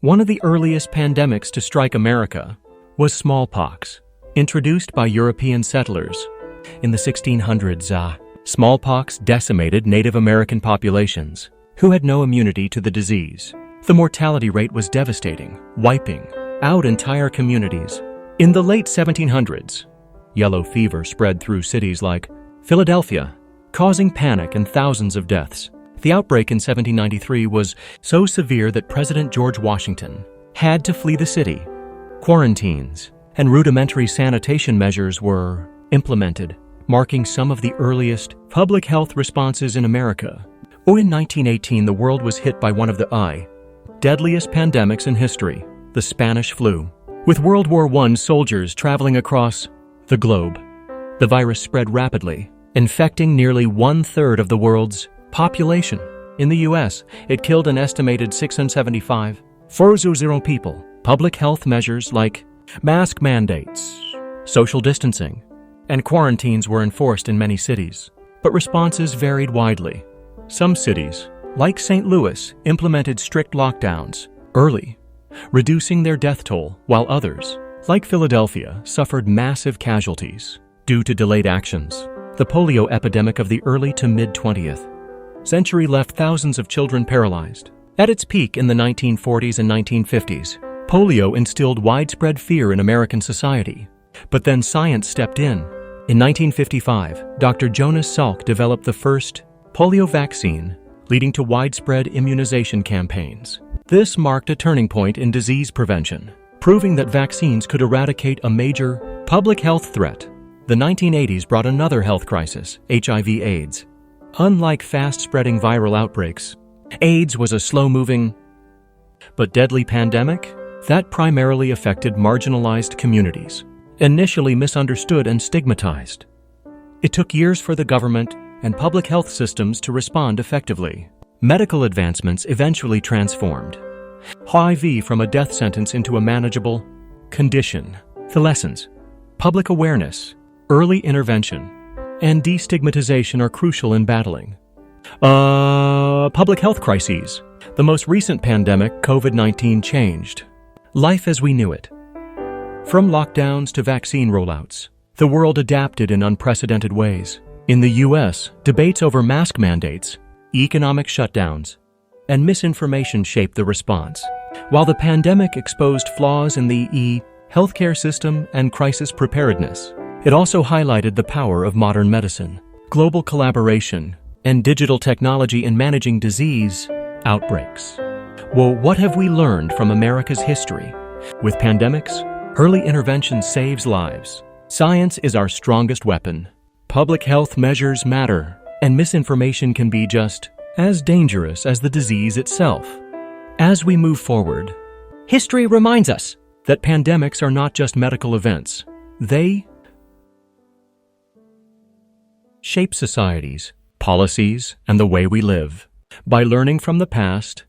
One of the earliest pandemics to strike America was smallpox, introduced by European settlers. In the 1600s, smallpox decimated Native American populations who had no immunity to the disease. The mortality rate was devastating, wiping out entire communities. In the late 1700s, yellow fever spread through cities like Philadelphia, causing panic and thousands of deaths. The outbreak in 1793 was so severe that President George Washington had to flee the city. Quarantines and rudimentary sanitation measures were implemented, marking some of the earliest public health responses in America. In 1918, the world was hit by one of the deadliest pandemics in history, the Spanish flu. With World War I soldiers traveling across the globe, the virus spread rapidly, infecting nearly 1/3 of the world's population. In the U.S., it killed an estimated 675,000 people. Public health measures like mask mandates, social distancing, and quarantines were enforced in many cities, but responses varied widely. Some cities, like St. Louis, implemented strict lockdowns early, reducing their death toll, while others, like Philadelphia, suffered massive casualties due to delayed actions. The polio epidemic of the early to mid-20th century left thousands of children paralyzed. At its peak in the 1940s and 1950s, polio instilled widespread fear in American society. But then science stepped in. In 1955, Dr. Jonas Salk developed the first polio vaccine, leading to widespread immunization campaigns. This marked a turning point in disease prevention, proving that vaccines could eradicate a major public health threat. The 1980s brought another health crisis, HIV/AIDS. Unlike fast-spreading viral outbreaks, AIDS was a slow-moving but deadly pandemic that primarily affected marginalized communities, initially misunderstood and stigmatized. It took years for the government and public health systems to respond effectively. Medical advancements eventually transformed HIV from a death sentence into a manageable condition. The lessons: public awareness, early intervention, and destigmatization are crucial in battling public health crises. The most recent pandemic, COVID-19, changed life as we knew it. From lockdowns to vaccine rollouts, the world adapted in unprecedented ways. In the U.S., debates over mask mandates, economic shutdowns, and misinformation shaped the response. While the pandemic exposed flaws in the healthcare system and crisis preparedness, it also highlighted the power of modern medicine, global collaboration, and digital technology in managing disease outbreaks. Well, what have we learned from America's history? With pandemics, early intervention saves lives. Science is our strongest weapon. Public health measures matter, and misinformation can be just as dangerous as the disease itself. As we move forward, history reminds us that pandemics are not just medical events. They shape societies, policies, and the way we live. By learning from the past